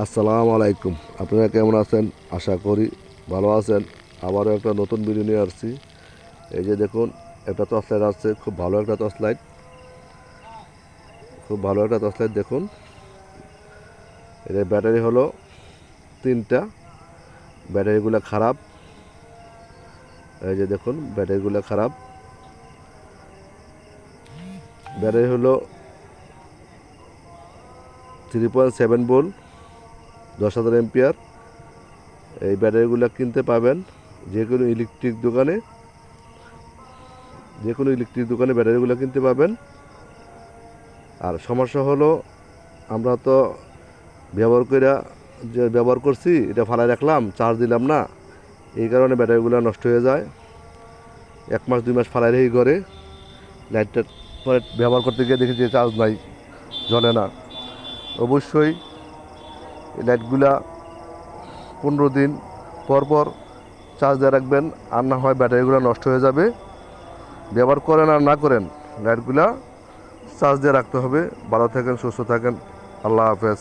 আসসালামু আলাইকুম। আপনারা কেমন আছেন? আশা করি ভালো আছেন। আবারও একটা নতুন ভিডিও নিয়ে আসছি। এই যে দেখুন, একটা টর্চ লাইট আসছে, খুব ভালো একটা টর্চ লাইট, খুব ভালো একটা টর্চ লাইট। দেখুন, এর ব্যাটারি হলো 3টা। ব্যাটারিগুলো খারাপ। এই যে দেখুন, ব্যাটারিগুলো খারাপ। ব্যাটারি হলো 3.7 ভোল্ট, 10,000 এম্পিয়ার। এই ব্যাটারিগুলো কিনতে পাবেন যে কোনো ইলেকট্রিক দোকানে। যে কোনো ইলেকট্রিক দোকানে ব্যাটারিগুলো কিনতে পাবেন। আর সমস্যা হলো, আমরা তো ব্যবহার করছি, এটা ফালায় রাখলাম, চার্জ দিলাম না, এই কারণে ব্যাটারিগুলো নষ্ট হয়ে যায়। 1 মাস 2 মাস ফালায় রেখে করে লাইটটা পরে ব্যবহার করতে গিয়ে দেখি যে চার্জ নাই, জ্বলে না। অবশ্যই এই লাইটগুলা 15 দিন পর পর চার্জ দিয়ে রাখবেন, আর না হয় ব্যাটারিগুলো নষ্ট হয়ে যাবে। ব্যবহার করেন আর না করেন, লাইটগুলা চার্জ দিয়ে রাখতে হবে। ভালো থাকেন, সুস্থ থাকেন। আল্লাহ হাফেজ।